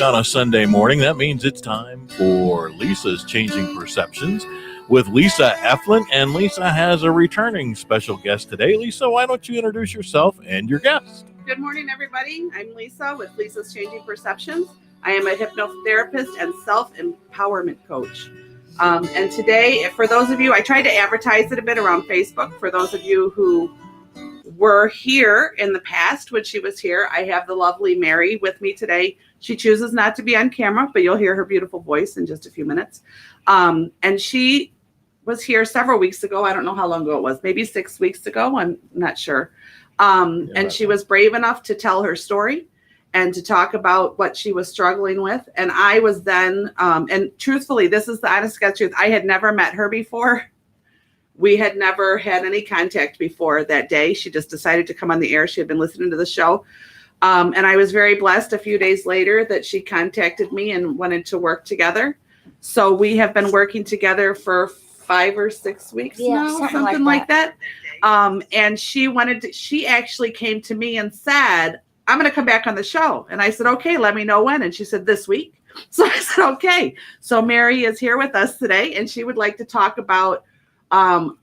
On a Sunday morning, that means it's time for Lisa's Changing Perceptions with Lisa Eflin. And Lisa has a returning special guest today. Lisa, why don't you introduce yourself and your guest? Good morning, everybody. I'm Lisa with Lisa's Changing Perceptions. I am a hypnotherapist and self-empowerment coach. And today, for those of you, I tried to advertise it a bit around Facebook. For those of you who were here in the past when she was here, I have the lovely Mary with me today. She chooses not to be on camera, but you'll hear her beautiful voice in just a few minutes. And she was here several weeks ago. I don't know how long ago it was, maybe 6 weeks ago. I'm not sure. And she was brave enough to tell her story and to talk about what she was struggling with. And I was then, and truthfully, this is the honest to God truth, I had never met her before. We had never had any contact before that day. She just decided to come on the air. She had been listening to the show. And I was very blessed a few days later that she contacted me and wanted to work together. So we have been working together for 5 or 6 weeks now, something like that. And she actually came to me and said, I'm going to come back on the show. And I said, okay, let me know when. And she said, this week. So I said, okay. So Mary is here with us today, and she would like to talk about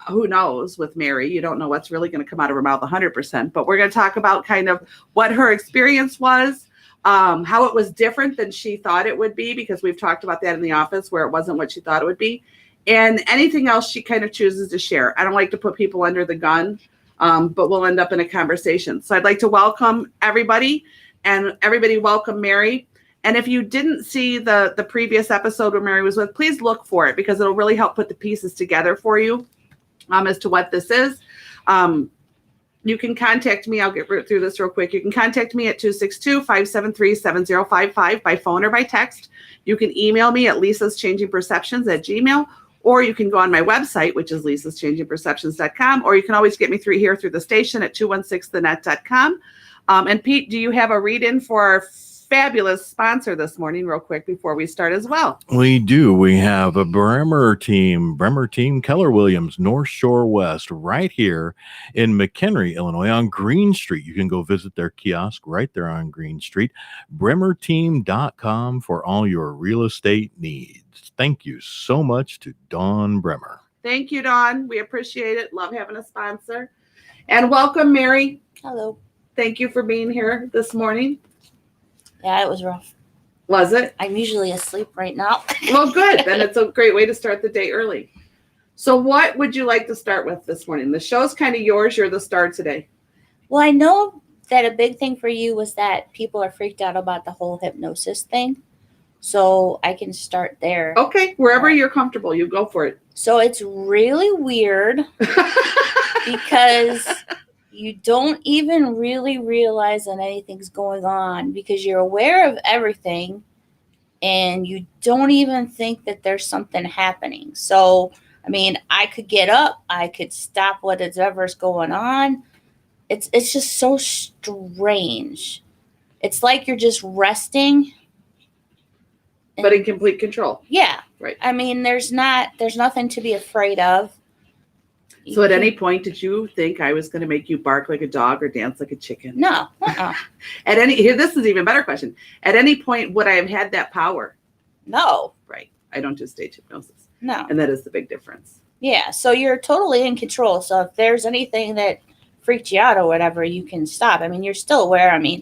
who knows with Mary, you don't know what's really going to come out of her mouth 100%, but we're going to talk about kind of what her experience was, how it was different than she thought it would be, because we've talked about that in the office where it wasn't what she thought it would be, and anything else she kind of chooses to share. I don't like to put people under the gun, but we'll end up in a conversation. So I'd like to welcome everybody, and everybody welcome Mary. And if you didn't see the previous episode where Mary was with, please look for it, because it'll really help put the pieces together for you as to what this is. You can contact me. I'll get through this real quick. You can contact me at 262-573-7055 by phone or by text. You can email me at lisaschangingperceptions@gmail.com, or you can go on my website, which is lisaschangingperceptions.com, or you can always get me through the station at 216thenet.com. And Pete, do you have a read-in for our fabulous sponsor this morning real quick before we start as well? We do. We have a Bremer team, Keller Williams, North Shore West, right here in McHenry, Illinois, on Green Street. You can go visit their kiosk right there on Green Street. BremerTeam.com for all your real estate needs. Thank you so much to Dawn Bremer. Thank you, Dawn. We appreciate it. Love having a sponsor. And welcome, Mary. Hello. Thank you for being here this morning. Yeah, it was rough. Was it? I'm usually asleep right now. Well, good. Then it's a great way to start the day early. So what would you like to start with this morning? The show's kind of yours. You're the star today. Well, I know that a big thing for you was that people are freaked out about the whole hypnosis thing. So I can start there. Okay. Wherever you're comfortable, you go for it. So it's really weird because you don't even really realize that anything's going on, because you're aware of everything and you don't even think that there's something happening. So, I mean, I could get up, I could stop whatever's going on. It's just so strange. It's like you're just resting. But in complete control. Yeah. Right. I mean, there's nothing to be afraid of. So at any point, did you think I was going to make you bark like a dog or dance like a chicken? No. This is an even better question. At any point, would I have had that power? No. Right. I don't do stage hypnosis. No. And that is the big difference. Yeah. So you're totally in control. So if there's anything that freaked you out or whatever, you can stop. I mean, you're still aware. I mean,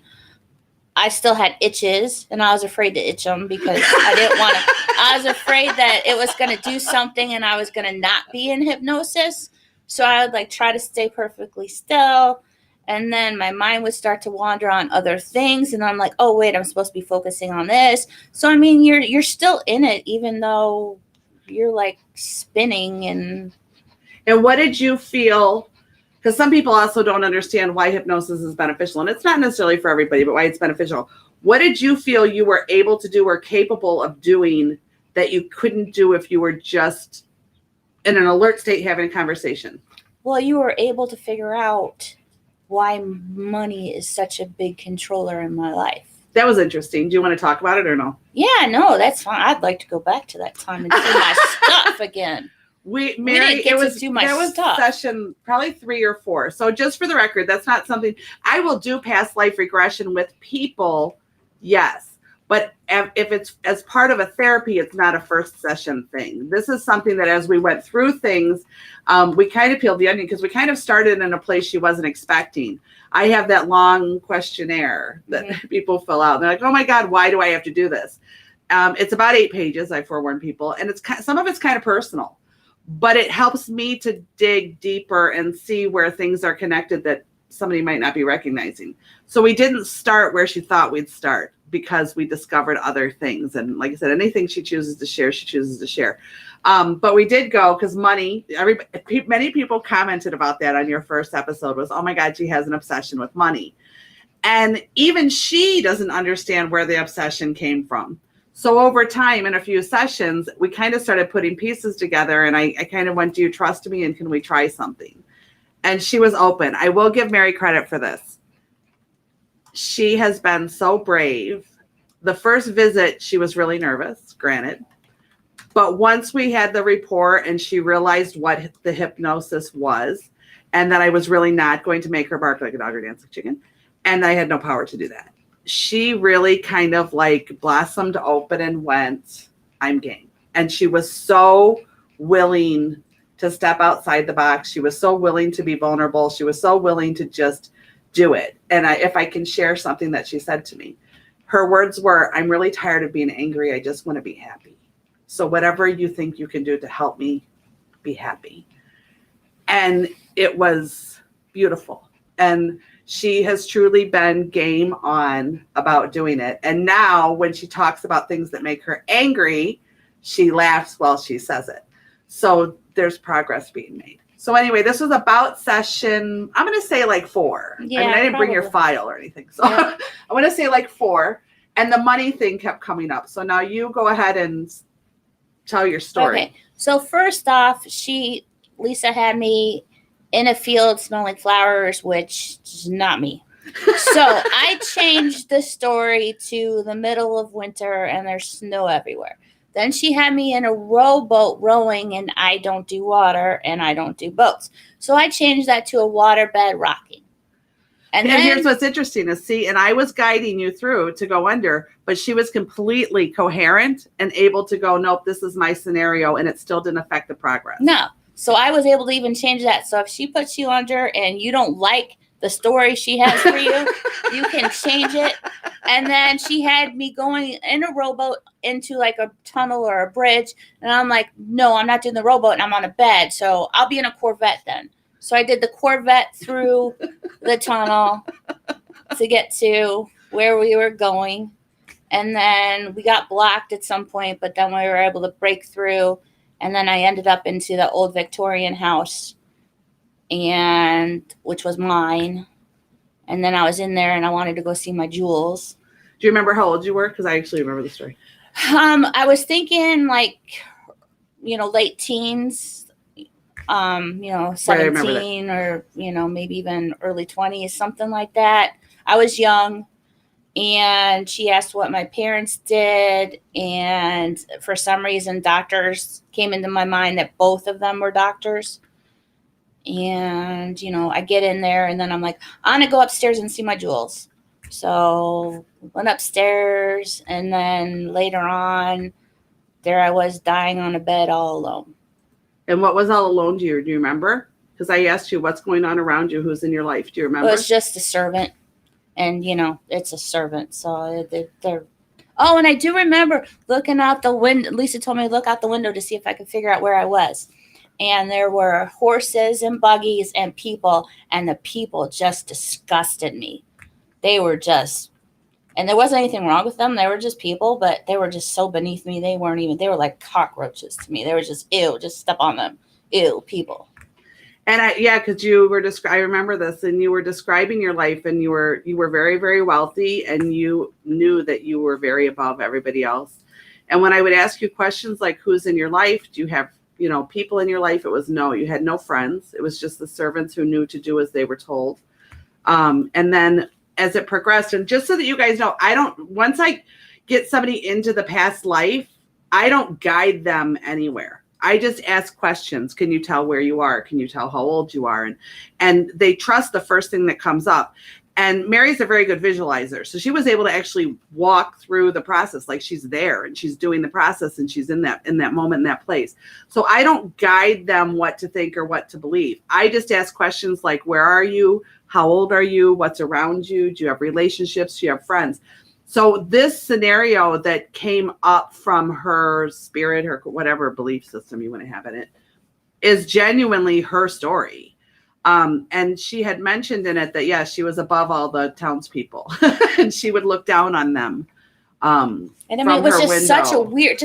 I still had itches, and I was afraid to itch them because I didn't want to. I was afraid that it was going to do something and I was going to not be in hypnosis. So I would try to stay perfectly still, and then my mind would start to wander on other things, and I'm like, oh wait, I'm supposed to be focusing on this. So I mean, you're still in it, even though you're spinning. And what did you feel? Because some people also don't understand why hypnosis is beneficial, and it's not necessarily for everybody, but why it's beneficial. What did you feel you were able to do or capable of doing that you couldn't do if you were just in an alert state having a conversation? Well, you were able to figure out why money is such a big controller in my life. That was interesting. Do you want to talk about it or no? Yeah, no, that's fine. I'd like to go back to that time and see my stuff again. Mary, it was session probably 3 or 4. So just for the record, that's not something I will do. Past life regression with people, yes, But if it's as part of a therapy, it's not a first session thing. This is something that as we went through things, we kind of peeled the onion because we kind of started in a place she wasn't expecting. I have that long questionnaire that people fill out. They're like, oh my God, why do I have to do this? It's about 8 pages, I forewarn people. And some of it's kind of personal, but it helps me to dig deeper and see where things are connected that somebody might not be recognizing. So we didn't start where she thought we'd start because we discovered other things. And like I said, anything she chooses to share, she chooses to share. But we did go because money, many people commented about that on your first episode was, oh my God, she has an obsession with money. And even she doesn't understand where the obsession came from. So over time, in a few sessions, we kind of started putting pieces together. And I kind of went, do you trust me? And can we try something? And she was open. I will give Mary credit for this. She has been so brave. The first visit, she was really nervous, granted. But once we had the report and she realized what the hypnosis was, and that I was really not going to make her bark like a dog or dance like a chicken, and I had no power to do that, she really kind of like blossomed open and went, I'm game. And she was so willing to step outside the box. She was so willing to be vulnerable. She was so willing to just do it. And if I can share something that she said to me, her words were, I'm really tired of being angry. I just want to be happy. So whatever you think you can do to help me be happy. And it was beautiful. And she has truly been game on about doing it. And now when she talks about things that make her angry, she laughs while she says it. So there's progress being made. So anyway, this was about session, I'm going to say like 4. Yeah, I mean, I didn't bring your file or anything. So yeah. I want to say like 4. And the money thing kept coming up. So now you go ahead and tell your story. Okay. So first off, Lisa had me in a field smelling flowers, which is not me. So I changed the story to the middle of winter and there's snow everywhere. Then she had me in a rowboat rowing, and I don't do water and I don't do boats. So I changed that to a waterbed rocking. And then here's what's interesting is, see, and I was guiding you through to go under, but she was completely coherent and able to go, nope, this is my scenario, and it still didn't affect the progress. No. So I was able to even change that. So if she puts you under and you don't like the story she has for you, you can change it. And then she had me going in a rowboat into like a tunnel or a bridge. And I'm like, no, I'm not doing the rowboat and I'm on a bed. So I'll be in a Corvette then. So I did the Corvette through the tunnel to get to where we were going. And then we got blocked at some point, but then we were able to break through. And then I ended up into the old Victorian house, and which was mine. And then I was in there and I wanted to go see my jewels. Do you remember how old you were? Because I actually remember the story. I was thinking like, late teens, 17 or, maybe even early 20s, something like that. I was young. And she asked what my parents did. And for some reason, doctors came into my mind that both of them were doctors. And, I get in there and then I'm like, I'm going to go upstairs and see my jewels. So went upstairs, and then later on, there I was dying on a bed all alone. And what was all alone to you? Do you remember? Because I asked you what's going on around you, who's in your life. Do you remember? It was just a servant. And, it's a servant. So they're. Oh, and I do remember looking out the window. Lisa told me to look out the window to see if I could figure out where I was. And there were horses and buggies and people. And the people just disgusted me. They were just. And there wasn't anything wrong with them. They were just people. But they were just so beneath me. They were like cockroaches to me. They were just, ew, just step on them. Ew, people. And because you were I remember this, and you were describing your life, and you were very, very wealthy, and you knew that you were very above everybody else. And when I would ask you questions like, who's in your life? Do you have, people in your life? It was no, you had no friends. It was just the servants who knew to do as they were told. And then as it progressed, and just so that you guys know, once I get somebody into the past life, I don't guide them anywhere. I just ask questions. Can you tell where you are? Can you tell how old you are? And they trust the first thing that comes up. And Mary's a very good visualizer. So she was able to actually walk through the process like she's there and she's doing the process and she's in that moment, in that place. So I don't guide them what to think or what to believe. I just ask questions like, where are you? How old are you? What's around you? Do you have relationships? Do you have friends? So this scenario that came up from her spirit, her whatever belief system you want to have in it, is genuinely her story. And she had mentioned in it that, yes, she was above all the townspeople and she would look down on them. And I mean, it was just window. such a weird,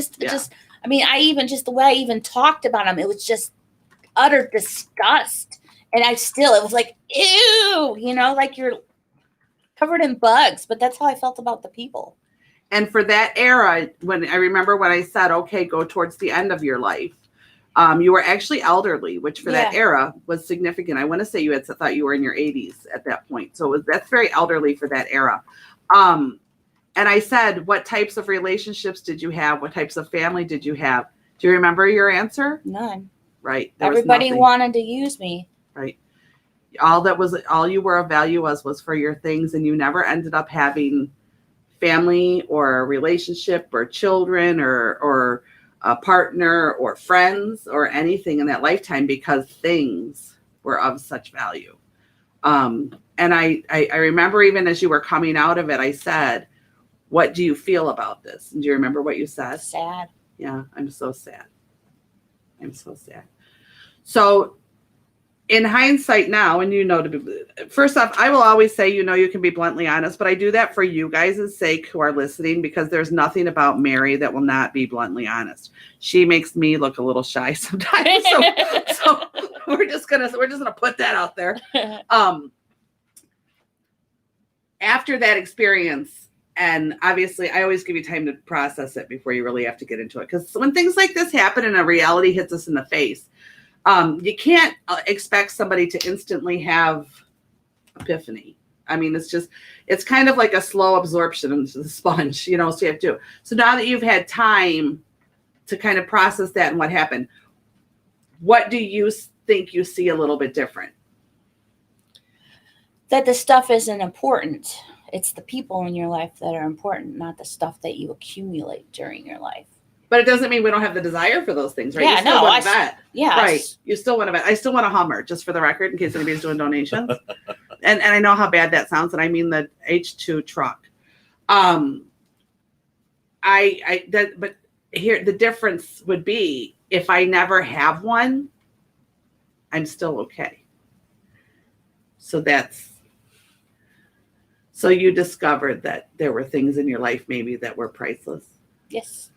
I mean, the way I even talked about them, it was just utter disgust. And it was like, ew, like you're covered in bugs, but that's how I felt about the people. And for that era, when I said, okay, go towards the end of your life, you were actually elderly, which for that era was significant. I want to say you had thought you were in your 80s at that point. So that's very elderly for that era. And I said, what types of relationships did you have? What types of family did you have? Do you remember your answer? None. Right. Everybody wanted to use me. Right. All you were of value was for your things. And you never ended up having family or a relationship or children or a partner or friends or anything in that lifetime because things were of such value. And I remember even as you were coming out of it, I said, what do you feel about this? And do you remember what you said? Sad. Yeah, I'm so sad. I'm so sad. So in hindsight now, and first off, I will always say, you can be bluntly honest, but I do that for you guys' sake who are listening, because there's nothing about Mary that will not be bluntly honest. She makes me look a little shy sometimes. So we're just gonna put that out there. After that experience, and obviously I always give you time to process it before you really have to get into it. Because when things like this happen and a reality hits us in the face, you can't expect somebody to instantly have epiphany. I mean, it's kind of like a slow absorption into the sponge, so you have to. So now that you've had time to kind of process that and what happened, what do you think you see a little bit different? That the stuff isn't important. It's the people in your life that are important, not the stuff that you accumulate during your life. But it doesn't mean we don't have the desire for those things, right? Yeah, you still want a vet. Yeah. Right. You still want a vet. I still want a Hummer, just for the record, in case anybody's doing donations. and I know how bad that sounds, and I mean the H2 truck. But here the difference would be, if I never have one, I'm still okay. So you discovered that there were things in your life maybe that were priceless. Yes.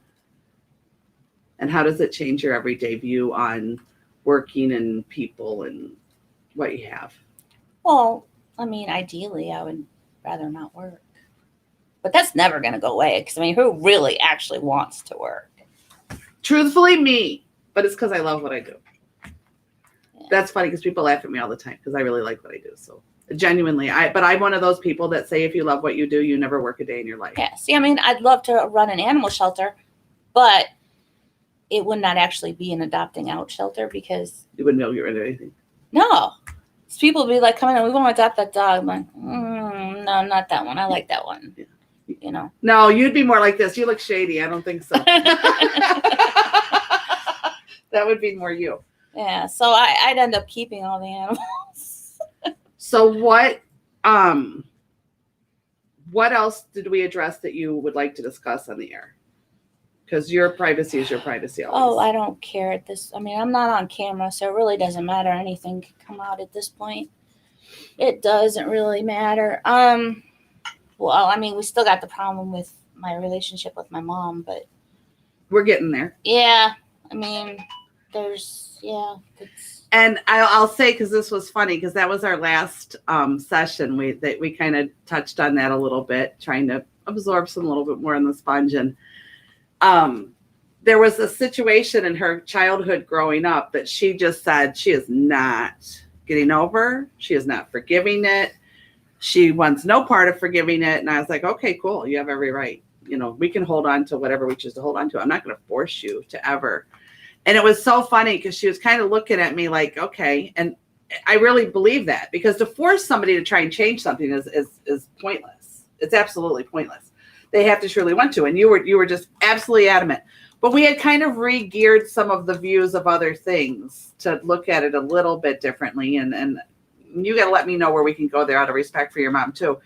And how does it change your everyday view on working and people and what you have? Well, I mean, ideally, I would rather not work. But that's never going to go away, because, who really actually wants to work? Truthfully, me. But it's because I love what I do. Yeah. That's funny, because people laugh at me all the time because I really like what I do. So genuinely, but I'm one of those people that say, if you love what you do, you never work a day in your life. Yeah. See, I'd love to run an animal shelter, but it would not actually be an adopting out shelter, because You wouldn't be able to get rid of anything. no, people would be like, coming in, we want to adopt that dog. I'm like, no, not that one. I like that one. Yeah. No, you'd be more like this. You look shady. I don't think so. That would be more you. Yeah. So I'd end up keeping all the animals. So what else did we address that you would like to discuss on the air? Because your privacy is your privacy always. Oh, I don't care at this. I'm not on camera, so it really doesn't matter. Anything can come out at this point. It doesn't really matter. Well, we still got the problem with my relationship with my mom, but we're getting there. Yeah. And I'll say, because this was funny, because that was our last session. We kind of touched on that a little bit, trying to absorb some a little bit more in the sponge. And there was a situation in her childhood growing up that she just said she is not getting over. She is not forgiving it. She wants no part of forgiving it. And I was like, okay, cool. You have every right. We can hold on to whatever we choose to hold on to. I'm not going to force you to ever. And it was so funny, because she was kind of looking at me like, okay. And I really believe that, because to force somebody to try and change something is pointless. It's absolutely pointless. They have to truly want to. And you were just absolutely adamant. But we had kind of re-geared some of the views of other things to look at it a little bit differently. And you got to let me know where we can go there out of respect for your mom too.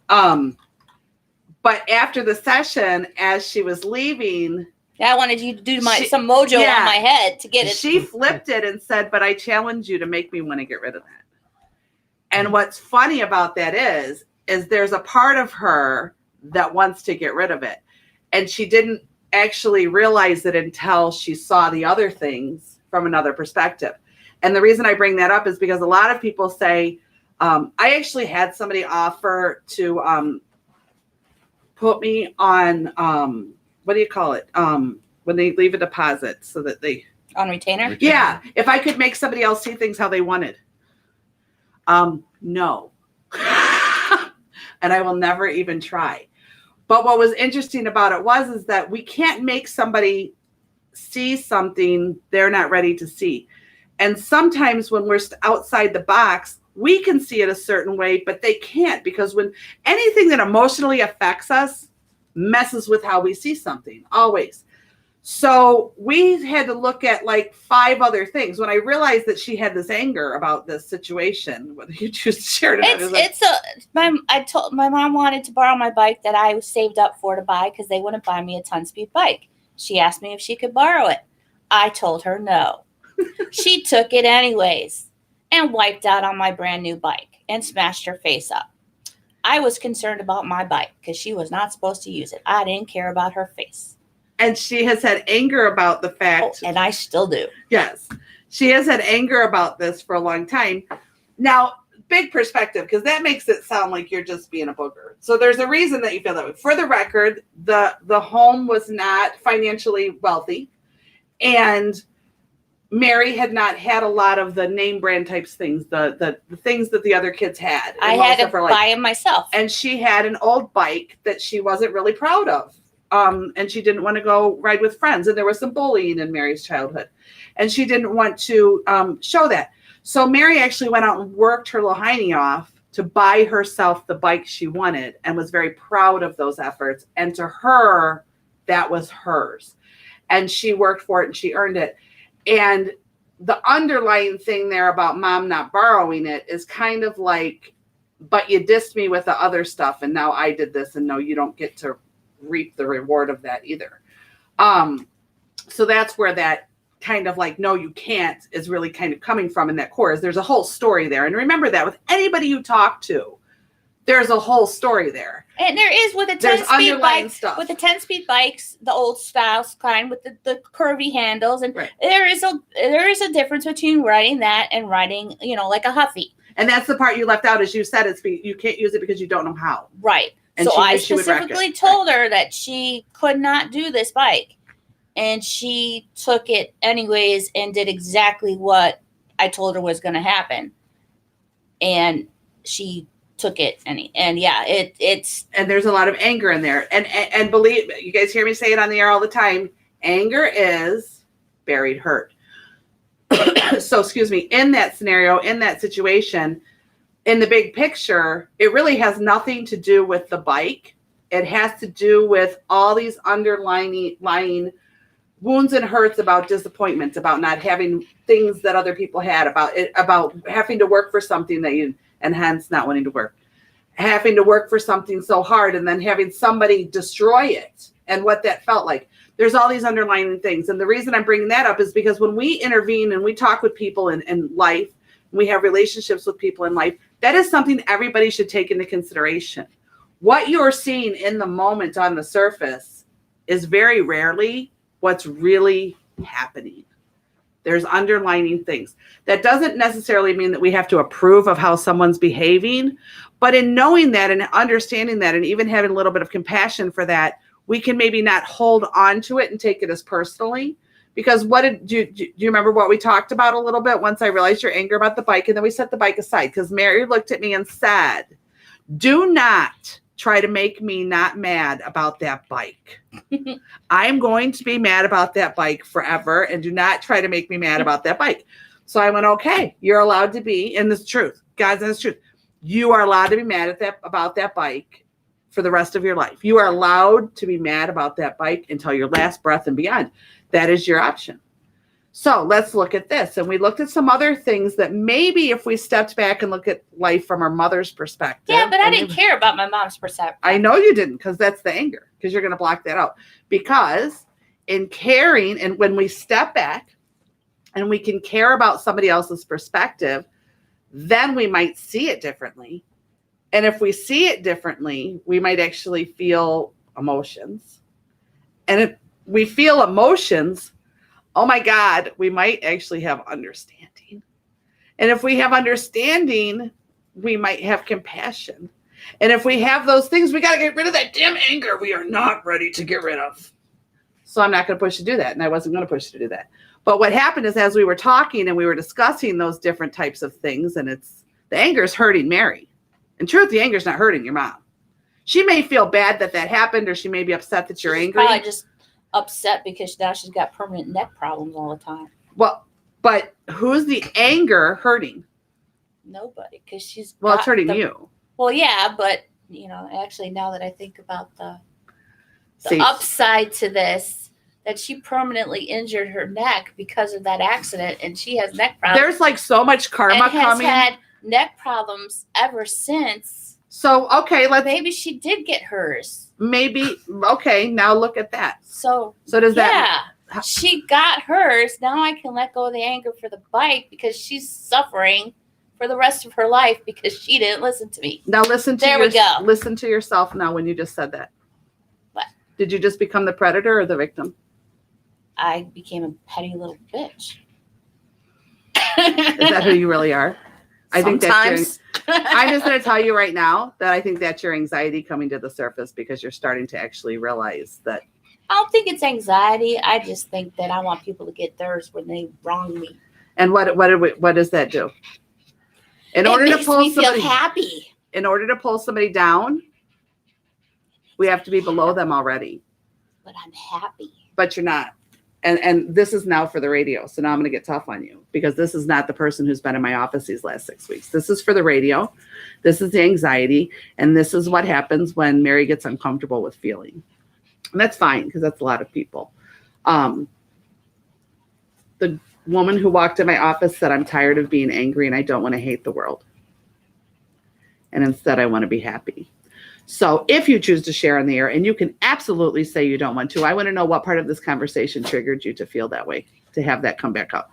But after the session, as she was leaving, I wanted you to do some mojo on my head to get it. She flipped it and said, but I challenge you to make me want to get rid of that. And what's funny about that is there's a part of her that wants to get rid of it. And she didn't actually realize it until she saw the other things from another perspective. And the reason I bring that up is because a lot of people say, I actually had somebody offer to put me on, what do you call it? When they leave a deposit so that they... On retainer? Yeah. If I could make somebody else see things how they wanted. No. And I will never even try. But what was interesting about it is that we can't make somebody see something they're not ready to see. And sometimes when we're outside the box, we can see it a certain way, but they can't, because when anything that emotionally affects us messes with how we see something, always. So we had to look at like 5 other things. When I realized that she had this anger about this situation, whether you choose to share it or not, I told my mom wanted to borrow my bike that I saved up for to buy because they wouldn't buy me a 10-speed bike. She asked me if she could borrow it. I told her no. She took it anyways and wiped out on my brand new bike and smashed her face up. I was concerned about my bike because she was not supposed to use it. I didn't care about her face. And she has had anger about the fact. And I still do. Yes. She has had anger about this for a long time. Now, big perspective, because that makes it sound like you're just being a booger. So there's a reason that you feel that way. For the record, the home was not financially wealthy. And Mary had not had a lot of the name brand types things, the things that the other kids had. I had to buy them myself. And she had an old bike that she wasn't really proud of. And she didn't want to go ride with friends. And there was some bullying in Mary's childhood. And she didn't want to show that. So Mary actually went out and worked her little hiney off to buy herself the bike she wanted and was very proud of those efforts. And to her, that was hers. And she worked for it and she earned it. And the underlying thing there about mom not borrowing it is kind of like, but you dissed me with the other stuff and now I did this and no, you don't get to reap the reward of that either. So that's where that kind of like, no, you can't is really kind of coming from in that chorus. There's a whole story there. And remember that with anybody you talk to, there's a whole story there. And there is with a 10-speed bike, with the 10-speed bikes, the old style kind with the curvy handles. And right. there is a difference between riding that and riding, like a Huffy. And that's the part you left out, as you said, you can't use it because you don't know how. Right. And so I specifically told her that she could not do this bike. And she took it anyways and did exactly what I told her was going to happen. And she took it and yeah, it's and there's a lot of anger in there. And believe you guys hear me say it on the air all the time. Anger is buried hurt. So excuse me, in that scenario, in that situation, in the big picture, it really has nothing to do with the bike. It has to do with all these underlying wounds and hurts about disappointments, about not having things that other people had, about having to work for something that you, and hence not wanting to work, having to work for something so hard and then having somebody destroy it and what that felt like. There's all these underlying things. And the reason I'm bringing that up is because when we intervene and we talk with people in life, we have relationships with people in life, that is something everybody should take into consideration. What you're seeing in the moment on the surface is very rarely what's really happening. There's underlining things. That doesn't necessarily mean that we have to approve of how someone's behaving, but in knowing that and understanding that and even having a little bit of compassion for that, we can maybe not hold on to it and take it as personally. Because do you remember what we talked about a little bit once I realized your anger about the bike, and then we set the bike aside because Mary looked at me and said, do not try to make me not mad about that bike. I'm going to be mad about that bike forever, and do not try to make me mad about that bike. So I went, okay, you're allowed to be in this truth. God's in this truth. You are allowed to be mad about that bike for the rest of your life. You are allowed to be mad about that bike until your last breath and beyond. That is your option. So let's look at this. And we looked at some other things that maybe if we stepped back and look at life from our mother's perspective. Yeah, but I didn't care about my mom's perception. I know you didn't, because that's the anger, because you're going to block that out. Because in caring, and when we step back and we can care about somebody else's perspective, then we might see it differently. And if we see it differently, we might actually feel emotions. And if we feel emotions, oh my God, we might actually have understanding. And if we have understanding, we might have compassion. And if we have those things, we got to get rid of that damn anger we are not ready to get rid of. So I'm not going to push you to do that. And I wasn't going to push you to do that. But what happened is, as we were talking and we were discussing those different types of things, and the anger is hurting Mary. In truth, the anger is not hurting your mom. She may feel bad that happened, or she may be upset that you're angry. Probably just upset because now she's got permanent neck problems all the time. Well, but who's the anger hurting? Nobody, because she's Well, it's hurting you. Well, yeah, but actually, now that I think about the See, upside to this, that she permanently injured her neck because of that accident, and she has neck problems. there's like so much karma and has coming. had neck problems ever since. So okay, Maybe she did get hers. Okay, now look at that. So does that? Yeah, she got hers. Now I can let go of the anger for the bike because she's suffering for the rest of her life because she didn't listen to me. Now listen to There we go. Listen to yourself now when you just said that. What? Did you just become the predator or the victim? I became a petty little bitch. Is that who you really are? I think Sometimes. I'm just going to tell you right now that I think that's your anxiety coming to the surface, because you're starting to actually realize that. I don't think it's anxiety. I just think that I want people to get theirs when they wrong me. And what does that do? In It order to makes pull me feel somebody, happy. in order to pull somebody down, we have to be below them already. But I'm happy. But you're not. And this is now for the radio. So now I'm going to get tough on you, because this is not the person who's been in my office these last 6 weeks. This is for the radio. This is the anxiety. And this is what happens when Mary gets uncomfortable with feeling. And that's fine, because that's a lot of people. The woman who walked in my office said, I'm tired of being angry and I don't want to hate the world. And instead, I want to be happy. So if you choose to share on the air, and you can absolutely say you don't want to, I want to know what part of this conversation triggered you to feel that way, to have that come back up.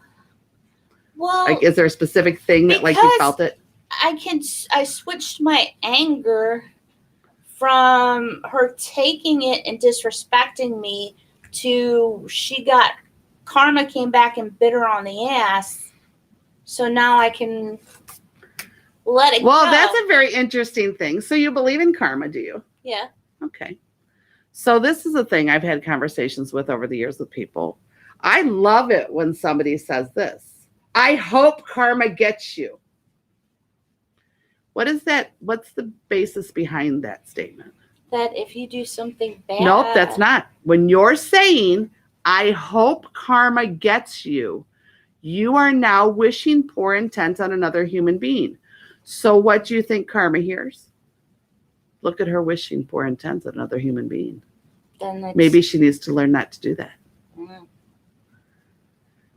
Well, Like, is there a specific thing that like you because felt it? I switched my anger from her taking it and disrespecting me to karma came back and bit her on the ass. So now I can let it go. Well, that's a very interesting thing. So you believe in karma, do you? Yeah. Okay. So this is a thing I've had conversations with over the years with people. I love it when somebody says this. I hope karma gets you. What is that? What's the basis behind that statement? That if you do something bad. Nope, that's not. When you're saying, I hope karma gets you, you are now wishing poor intent on another human being. So what do you think karma hears? Look at her wishing poor intent on another human being. Then Maybe she needs to learn not to do that. Mm.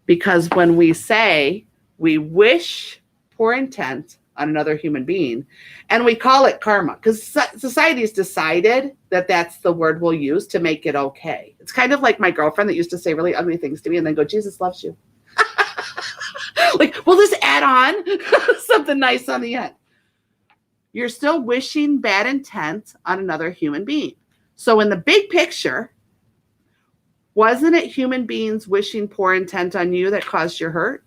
Because when we say we wish poor intent on another human being, and we call it karma, because society has decided that that's the word we'll use to make it okay. It's kind of like my girlfriend that used to say really ugly things to me and then go, Jesus loves you. Like, we'll just add on something nice on the end. You're still wishing bad intent on another human being. So in the big picture, wasn't it human beings wishing poor intent on you that caused your hurt?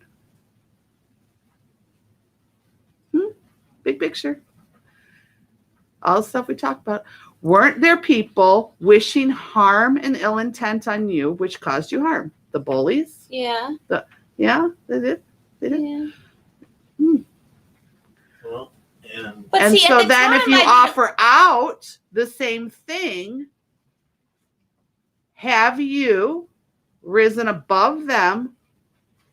Big picture. All the stuff we talked about. Weren't there people wishing harm and ill intent on you, which caused you harm? The bullies? Yeah. Yeah, they did. Yeah. Well, and But And see, so at the then if time, you I didn't- offer out the same thing, have you risen above them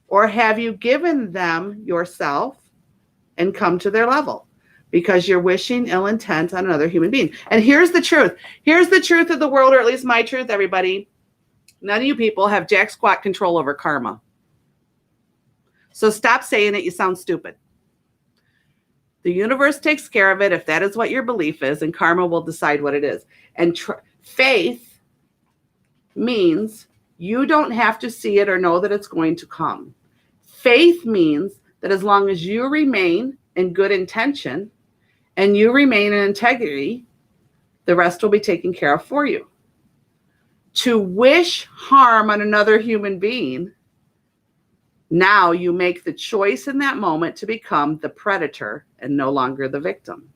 Or have you given them yourself and come to their level? Because you're wishing ill intent on another human being. And here's the truth. Here's the truth of the world, or at least my truth, everybody. None of you people have jack squat control over karma. So stop saying it. You sound stupid. The universe takes care of it if that is what your belief is, and karma will decide what it is. And faith means you don't have to see it or know that it's going to come. Faith means that as long as you remain in good intention and you remain in integrity, the rest will be taken care of for you. To wish harm on another human being, now you make the choice in that moment to become the predator and no longer the victim.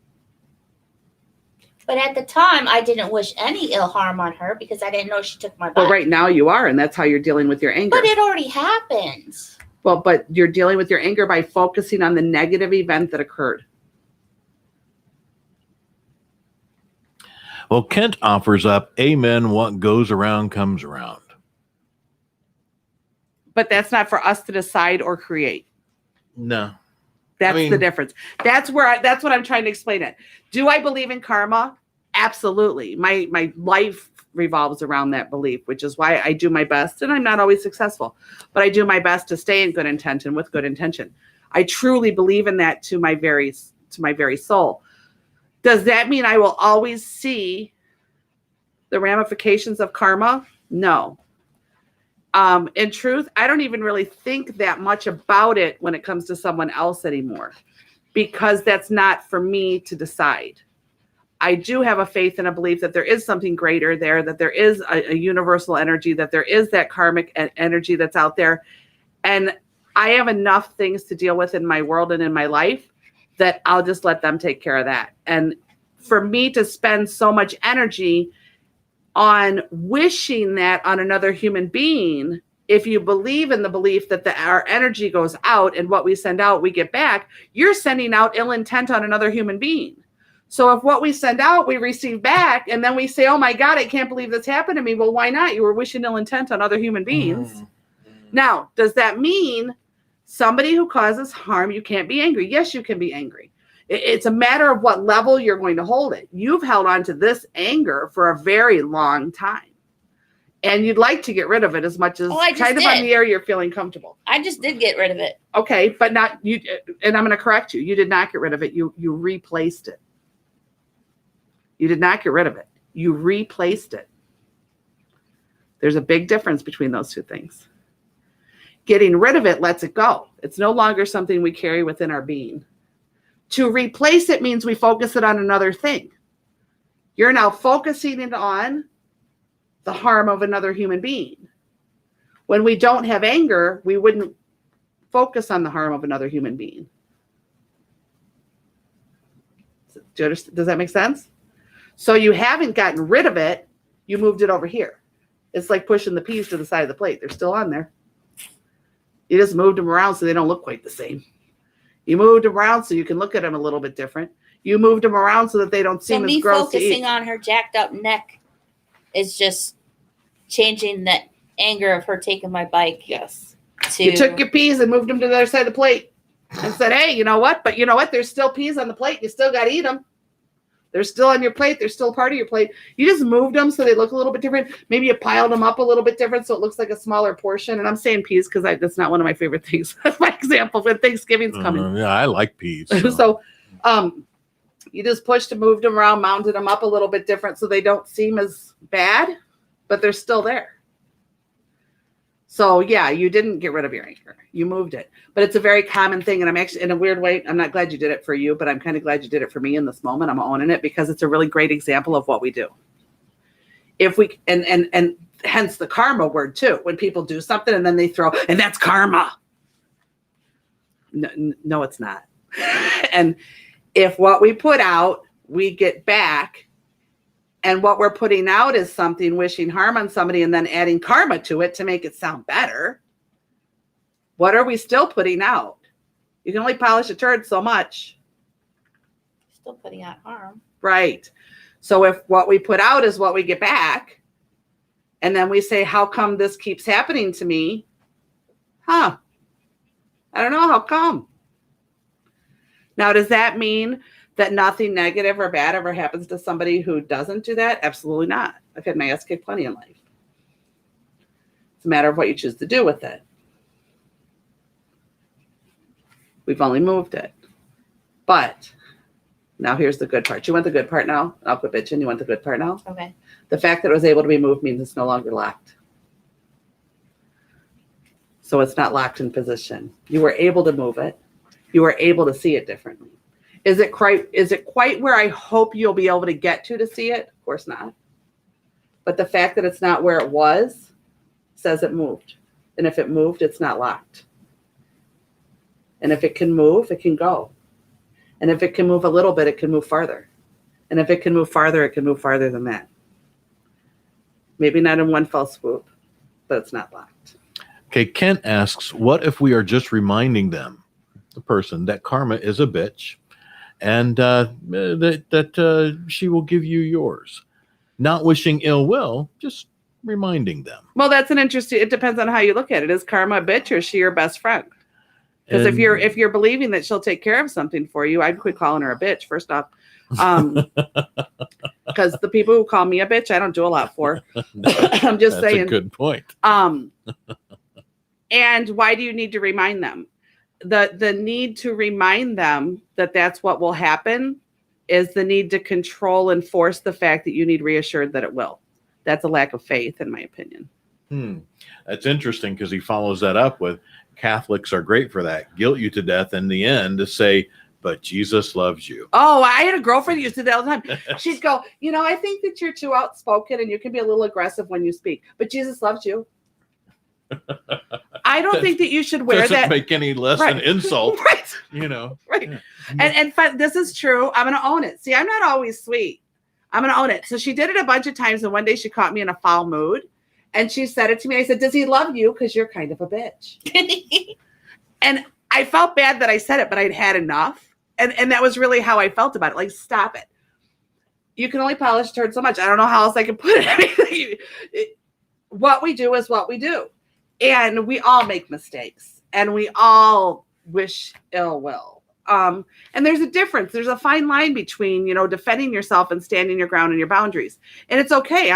But at the time, I didn't wish any ill harm on her because I didn't know she took my bike. But right now you are, and that's how you're dealing with your anger. But it already happened. Well, but you're dealing with your anger by focusing on the negative event that occurred. Well, Kent offers up, amen, what goes around comes around. But that's not for us to decide or create. No. That's the difference. That's what I'm trying to explain it. Do I believe in karma? Absolutely. My life revolves around that belief, which is why I do my best, and I'm not always successful, but I do my best to stay in good intent and with good intention. I truly believe in that to my very soul. Does that mean I will always see the ramifications of karma? No. In truth, I don't even really think that much about it when it comes to someone else anymore, because that's not for me to decide. I do have a faith and a belief that there is something greater there, that there is a universal energy, that there is that karmic energy that's out there. And I have enough things to deal with in my world and in my life that I'll just let them take care of that. And for me to spend so much energy on wishing that on another human being, if you believe in the belief that our energy goes out and what we send out, we get back, you're sending out ill intent on another human being. So if what we send out, we receive back, and then we say, oh my God, I can't believe this happened to me. Well, why not? You were wishing ill intent on other human beings. Now, does that mean somebody who causes harm, you can't be angry? Yes, you can be angry. It's a matter of what level you're going to hold it. You've held on to this anger for a very long time, and you'd like to get rid of it as much as kind of on the air you're feeling comfortable. I just did get rid of it. Okay, but not you. And I'm going to correct you. You did not get rid of it. You replaced it. You did not get rid of it. You replaced it. There's a big difference between those two things. Getting rid of it lets it go. It's no longer something we carry within our being. To replace it means we focus it on another thing. You're now focusing it on the harm of another human being. When we don't have anger, we wouldn't focus on the harm of another human being. Does that make sense? So you haven't gotten rid of it. You moved it over here. It's like pushing the peas to the side of the plate. They're still on there. You just moved them around so they don't look quite the same. You moved them around so you can look at them a little bit different. You moved them around so that they don't seem as gross to eat. So me focusing on her jacked up neck is just changing the anger of her taking my bike. Yes. You took your peas and moved them to the other side of the plate and said, hey, you know what? But you know what? There's still peas on the plate. You still got to eat them. They're still on your plate. They're still part of your plate. You just moved them so they look a little bit different. Maybe you piled them up a little bit different so it looks like a smaller portion. And I'm saying peas because that's not one of my favorite things. That's my example when Thanksgiving's coming. Yeah, I like peas. So you just pushed and moved them around, mounted them up a little bit different so they don't seem as bad, but they're still there. So yeah, you didn't get rid of your anger. You moved it. But it's a very common thing. And I'm actually, in a weird way, I'm not glad you did it for you, but I'm kind of glad you did it for me in this moment. I'm owning it because it's a really great example of what we do. If we, and hence the karma word too, when people do something and then they throw, and that's karma. No, it's not. And if what we put out, we get back, and what we're putting out is something wishing harm on somebody and then adding karma to it to make it sound better, what are we still putting out? You can only polish a turd so much. Still putting out harm. Right. So if what we put out is what we get back, and then we say, how come this keeps happening to me? I don't know. How come? Now, does that mean that nothing negative or bad ever happens to somebody who doesn't do that? Absolutely not. I've had my ass kicked plenty in life. It's a matter of what you choose to do with it. We've only moved it. But now here's the good part. You want the good part now? I'll quit bitching. You want the good part now? Okay. The fact that it was able to be moved means it's no longer locked. So it's not locked in position. You were able to move it. You were able to see it differently. Is it quite where I hope you'll be able to get to see it? Of course not. But the fact that it's not where it was says it moved. And if it moved, it's not locked. And if it can move, it can go. And if it can move a little bit, it can move farther. And if it can move farther, it can move farther than that. Maybe not in one fell swoop, but it's not locked. Okay, Kent asks, what if we are just reminding them, the person, that karma is a bitch and that she will give you yours? Not wishing ill will, just reminding them. Well, that's an interesting, it depends on how you look at it. Is karma a bitch or is she your best friend? Because if you're believing that she'll take care of something for you, I'd quit calling her a bitch, first off. Because the people who call me a bitch, I don't do a lot for. I'm just saying. That's a good point. And why do you need to remind them? The need to remind them that that's what will happen is the need to control and force the fact that you need reassured that it will. That's a lack of faith, in my opinion. That's interesting because he follows that up with Catholics are great for that. Guilt you to death in the end to say, but Jesus loves you. Oh, I had a girlfriend who used to do that all the time. She'd go, I think that you're too outspoken and you can be a little aggressive when you speak, but Jesus loves you. I don't think that you should wear doesn't that. Make any less an insult. Right. Right. Yeah. And this is true. I'm going to own it. See, I'm not always sweet. I'm going to own it. So she did it a bunch of times. And one day she caught me in a foul mood and she said it to me. I said, does he love you? Because you're kind of a bitch. And I felt bad that I said it, but I'd had enough. And that was really how I felt about it. Like, stop it. You can only polish a turd so much. I don't know how else I can put it. What we do is what we do. And we all make mistakes. And we all wish ill will. And there's a difference. There's a fine line between, defending yourself and standing your ground and your boundaries. And it's okay.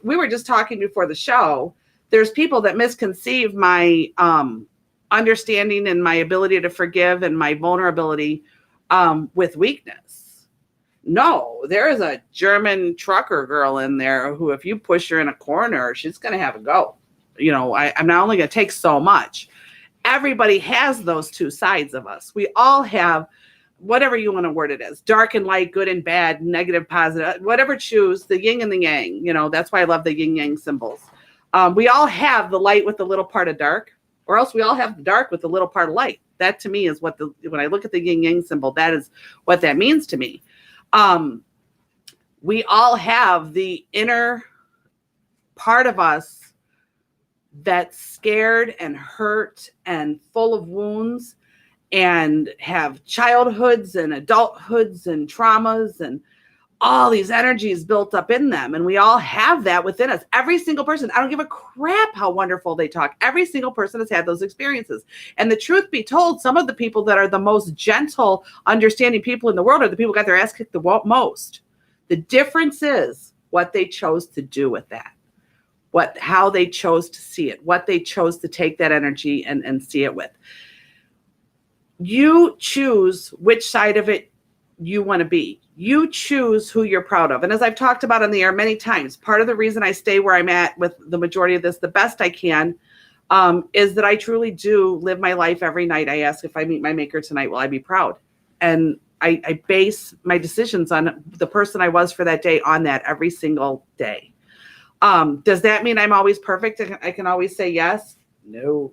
We were just talking before the show. There's people that misconceive my understanding and my ability to forgive and my vulnerability with weakness. No, there is a German trucker girl in there who, if you push her in a corner, she's going to have a go. I'm not only going to take so much. Everybody has those two sides of us. We all have, whatever you want to word it as, dark and light, good and bad, negative, positive, whatever choose, the yin and the yang. That's why I love the yin yang symbols. We all have the light with the little part of dark, or else we all have the dark with the little part of light. That to me is when I look at the yin yang symbol, that is what that means to me. We all have the inner part of us that's scared and hurt and full of wounds and have childhoods and adulthoods and traumas and all these energies built up in them. And we all have that within us. Every single person, I don't give a crap how wonderful they talk. Every single person has had those experiences. And the truth be told, some of the people that are the most gentle, understanding people in the world are the people who got their ass kicked the most. The difference is what they chose to do with that. How they chose to see it, what they chose to take that energy and see it with. You choose which side of it you want to be. You choose who you're proud of. And as I've talked about on the air many times, part of the reason I stay where I'm at with the majority of this, the best I can, is that I truly do live my life every night. I ask, if I meet my maker tonight, will I be proud? And I base my decisions on the person I was for that day on that every single day. Does that mean I'm always perfect? I can always say yes? No.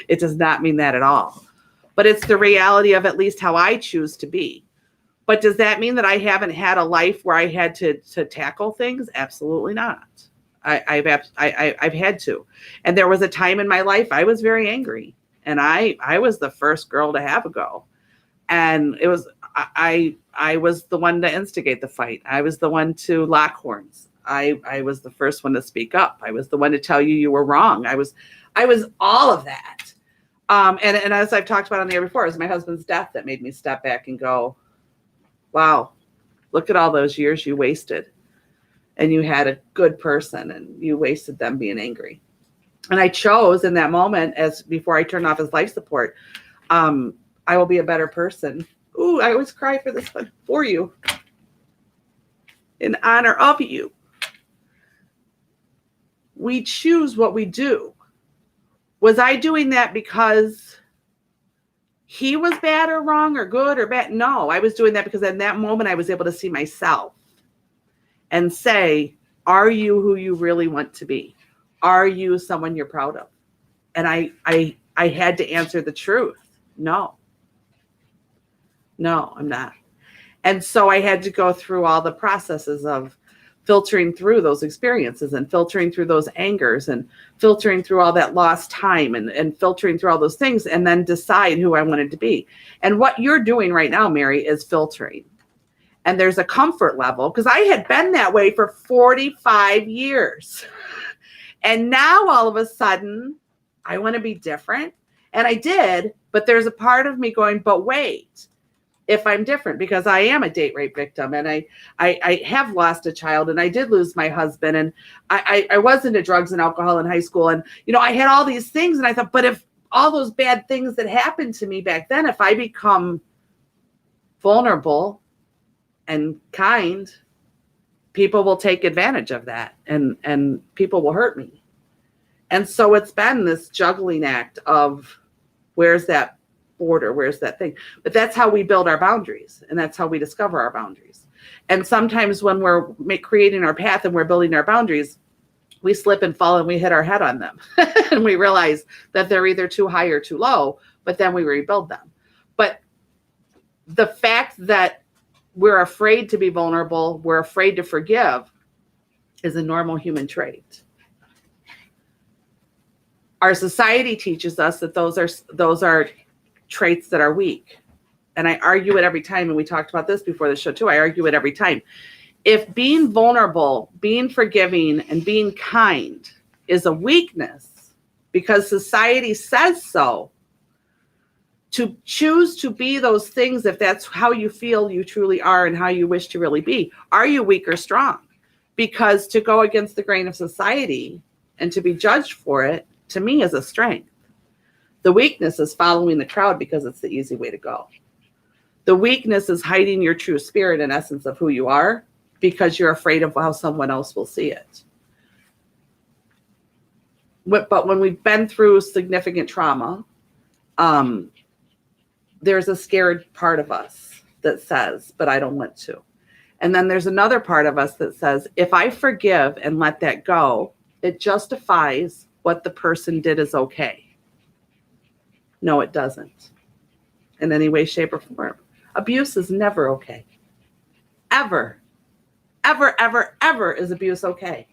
It does not mean that at all. But it's the reality of at least how I choose to be. But does that mean that I haven't had a life where I had to tackle things? Absolutely not. I've had to. And there was a time in my life I was very angry. And I was the first girl to have a go. And it was I was the one to instigate the fight. I was the one to lock horns. I was the first one to speak up. I was the one to tell you were wrong. I was all of that. And as I've talked about on the air before, it was my husband's death that made me step back and go, wow, look at all those years you wasted. And you had a good person and you wasted them being angry. And I chose in that moment, as before I turned off his life support, I will be a better person. Ooh, I always cry for this one, for you, in honor of you. We choose what we do. Was I doing that because he was bad or wrong or good or bad? No, I was doing that because in that moment I was able to see myself and say, are you who you really want to be? Are you someone you're proud of? And I had to answer the truth. No, I'm not. And so I had to go through all the processes of filtering through those experiences and filtering through those angers and filtering through all that lost time and filtering through all those things and then decide who I wanted to be. And what you're doing right now, Mary, is filtering. And there's a comfort level because I had been that way for 45 years. And now all of a sudden I want to be different. And I did, but there's a part of me going, but wait, if I'm different, because I am a date rape victim and I have lost a child and I did lose my husband and I was into drugs and alcohol in high school. And, I had all these things and I thought, but if all those bad things that happened to me back then, if I become vulnerable and kind, people will take advantage of that and people will hurt me. And so it's been this juggling act of where's that border, where's that thing? But that's how we build our boundaries and that's how we discover our boundaries. And sometimes when we're creating our path and we're building our boundaries, we slip and fall and we hit our head on them and we realize that they're either too high or too low, but then we rebuild them. But the fact that we're afraid to be vulnerable, we're afraid to forgive is a normal human trait. Our society teaches us that those are traits that are weak. And I argue it every time. And we talked about this before the show too. I argue it every time. If being vulnerable, being forgiving, and being kind is a weakness because society says so, to choose to be those things, if that's how you feel you truly are and how you wish to really be, are you weak or strong? Because to go against the grain of society and to be judged for it, to me, is a strength. The weakness is following the crowd because it's the easy way to go. The weakness is hiding your true spirit and essence of who you are because you're afraid of how someone else will see it. But when we've been through significant trauma, there's a scared part of us that says, but I don't want to. And then there's another part of us that says, if I forgive and let that go, it justifies what the person did is okay. No, it doesn't. In any way, shape, or form. Abuse is never okay. Ever. Ever, ever, ever is abuse okay.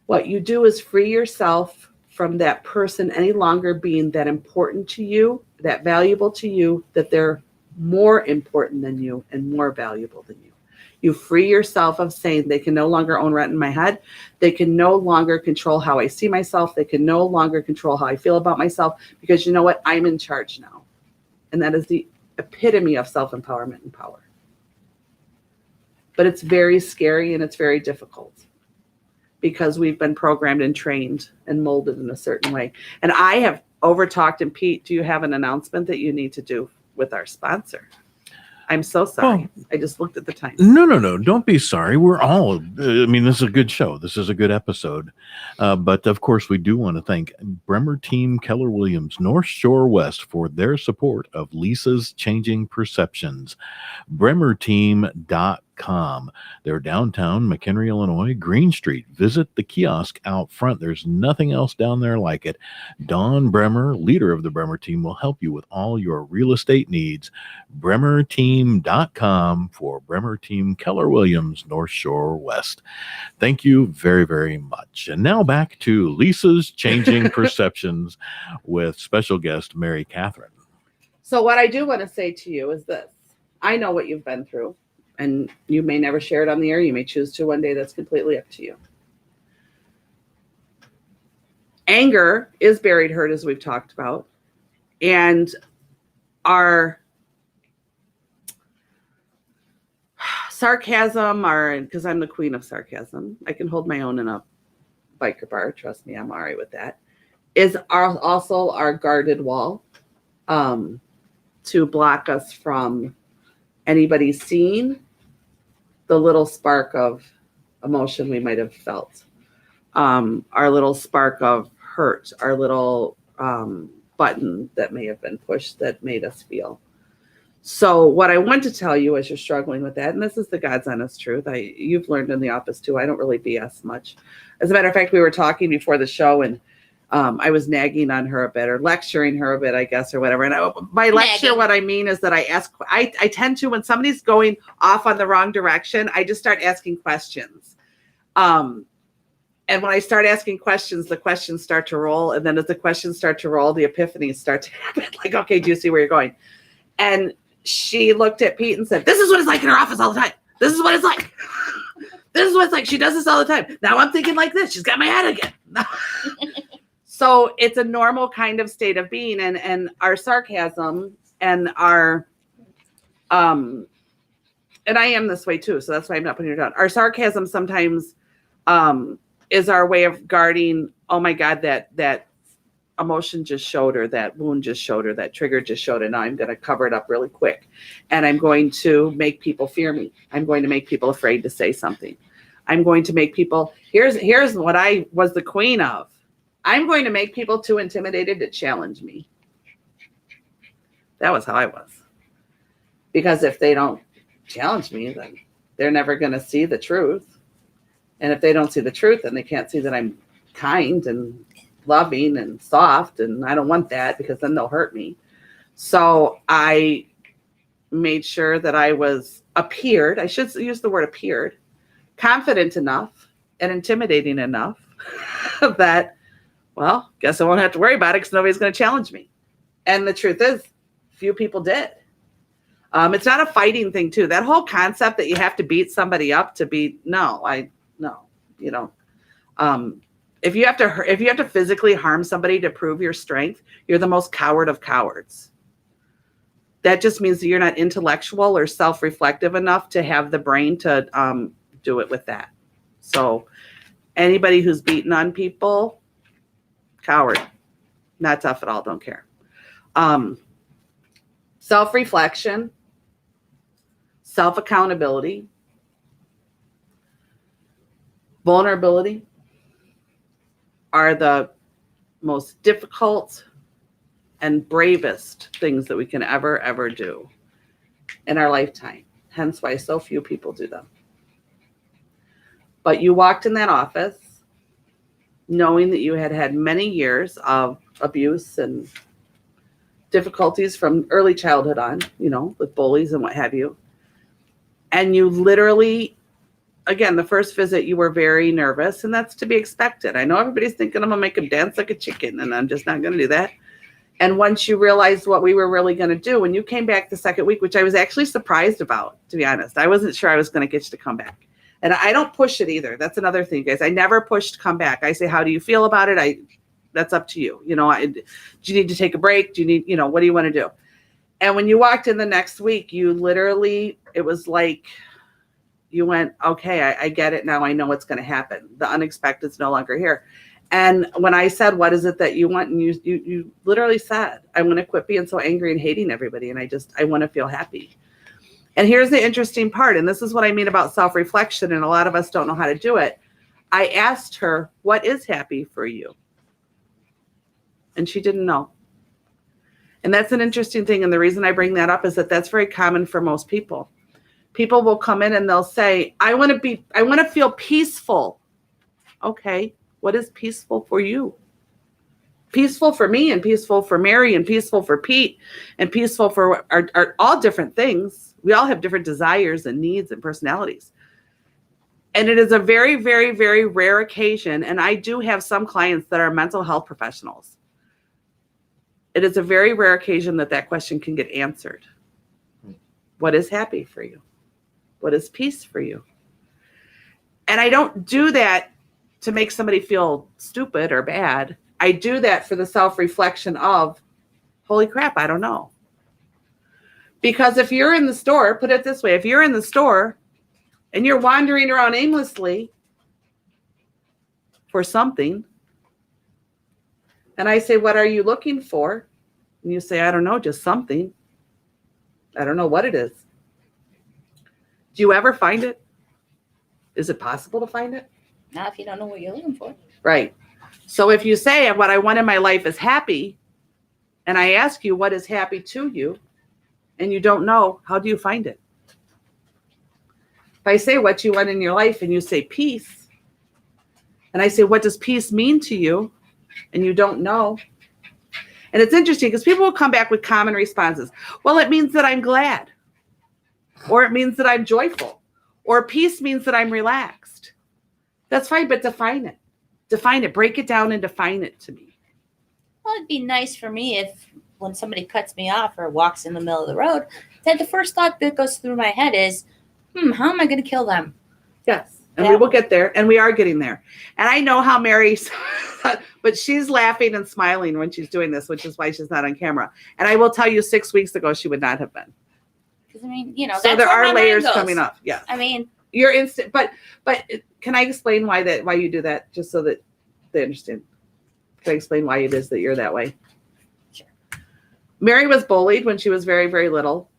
What you do is free yourself from that person any longer being that important to you, that valuable to you, that they're more important than you and more valuable than you. You free yourself of saying they can no longer own rent in my head. They can no longer control how I see myself. They can no longer control how I feel about myself because you know what? I'm in charge now. And that is the epitome of self-empowerment and power. But it's very scary and it's very difficult because we've been programmed and trained and molded in a certain way. And I have overtalked. And Pete, do you have an announcement that you need to do with our sponsor? I'm so sorry. I just looked at the time. No. Don't be sorry. We're all, this is a good show. This is a good episode. But of course, we do want to thank Bremer Team Keller Williams, North Shore West, for their support of Lisa's Changing Perceptions. BremerTeam.com. They're downtown McHenry, Illinois, Green Street. Visit the kiosk out front. There's nothing else down there like it. Dawn Bremer, leader of the Bremer Team, will help you with all your real estate needs. BremerTeam.com for Bremer Team Keller Williams, North Shore West. Thank you very, very much. And now back to Lisa's Changing Perceptions with special guest Mary Catherine. So what I do want to say to you is this. I know what you've been through. And you may never share it on the air. You may choose to one day. That's completely up to you. Anger is buried hurt, as we've talked about. And our sarcasm, because I'm the queen of sarcasm, I can hold my own in a biker bar. Trust me, I'm all right with that. Is also our guarded wall to block us from anybody seeing the little spark of emotion we might have felt, our little spark of hurt, our little button that may have been pushed that made us feel. So what I want to tell you as you're struggling with that, and this is the God's honest truth, you've learned in the office too, I don't really BS much. As a matter of fact, we were talking before the show, and I was nagging on her a bit, or lecturing her a bit, I guess, or whatever. And by lecture, what I mean is that I tend to, when somebody's going off on the wrong direction, I just start asking questions. And when I start asking questions, the questions start to roll. And then as the questions start to roll, the epiphanies start to happen. Like, okay, do you see where you're going? And she looked at Pete and said, this is what it's like in her office all the time. This is what it's like. This is what it's like. She does this all the time. Now I'm thinking like this. She's got my head again. So it's a normal kind of state of being. And our sarcasm and our, and I am this way too. So that's why I'm not putting her down. Our sarcasm sometimes is our way of guarding, oh my God, that emotion just showed her, that wound just showed her, that trigger just showed her. Now I'm going to cover it up really quick. And I'm going to make people fear me. I'm going to make people afraid to say something. I'm going to make people, here's what I was the queen of. I'm going to make people too intimidated to challenge me. That was how I was. Because if they don't challenge me, then they're never going to see the truth. And if they don't see the truth, then they can't see that I'm kind and loving and soft, and I don't want that, because then they'll hurt me. So I made sure that I appeared, I should use the word appeared, confident enough and intimidating enough that, well, guess I won't have to worry about it because nobody's going to challenge me. And the truth is, few people did. It's not a fighting thing too. That whole concept that you have to beat somebody up to beat, no, you don't. If you have to physically harm somebody to prove your strength, you're the most coward of cowards. That just means that you're not intellectual or self-reflective enough to have the brain to do it with that. So anybody who's beaten on people, coward, not tough at all, don't care. Self-reflection, self-accountability, vulnerability are the most difficult and bravest things that we can ever do in our lifetime. Hence why so few people do them. But you walked in that office knowing that you had many years of abuse and difficulties from early childhood on, with bullies and what have you. And you literally, again, the first visit, you were very nervous, and that's to be expected. I know everybody's thinking I'm going to make him dance like a chicken, and I'm just not going to do that. And once you realized what we were really going to do, when you came back the second week, which I was actually surprised about, to be honest, I wasn't sure I was going to get you to come back. And I don't push it either. That's another thing, guys. I never push to come back. I say, how do you feel about it? That's up to you. Do you need to take a break? Do you need, what do you want to do? And when you walked in the next week, you literally, it was like, you went, okay, I get it now. I know what's going to happen. The unexpected is no longer here. And when I said, what is it that you want? And you literally said, I want to quit being so angry and hating everybody. And I want to feel happy. And here's the interesting part. And this is what I mean about self-reflection. And a lot of us don't know how to do it. I asked her, what is happy for you? And she didn't know. And that's an interesting thing. And the reason I bring that up is that that's very common for most people. People will come in and they'll say, I want to feel peaceful. Okay, what is peaceful for you? Peaceful for me, and peaceful for Mary, and peaceful for Pete, and peaceful for are all different things. We all have different desires and needs and personalities. And it is a very, very, very rare occasion. And I do have some clients that are mental health professionals. It is a very rare occasion that question can get answered. What is happy for you? What is peace for you? And I don't do that to make somebody feel stupid or bad. I do that for the self-reflection of, holy crap, I don't know. Because if you're in the store, put it this way, if you're in the store and you're wandering around aimlessly for something, and I say, what are you looking for? And you say, I don't know, just something. I don't know what it is. Do you ever find it? Is it possible to find it? Not if you don't know what you're looking for. Right. So if you say what I want in my life is happy, and I ask you what is happy to you, and you don't know, how do you find it? If I say what you want in your life and you say peace, and I say, what does peace mean to you? And you don't know. And it's interesting because people will come back with common responses. Well, it means that I'm glad, or it means that I'm joyful, or peace means that I'm relaxed. That's fine, but define it. Define it. Break it down and define it to me. Well, it'd be nice for me if when somebody cuts me off or walks in the middle of the road, that the first thought that goes through my head is, how am I going to kill them? Yes. And we will get there, and we are getting there. And I know how Mary's, but she's laughing and smiling when she's doing this, which is why she's not on camera. And I will tell you 6 weeks ago, she would not have been. Because, I mean, you know, so that's there where are my layers mind goes. coming up. Yeah. I mean, you're instant, but can I explain why you do that, just so that they understand? Can I explain why it is that you're that way? Sure. Mary was bullied when she was very, very little.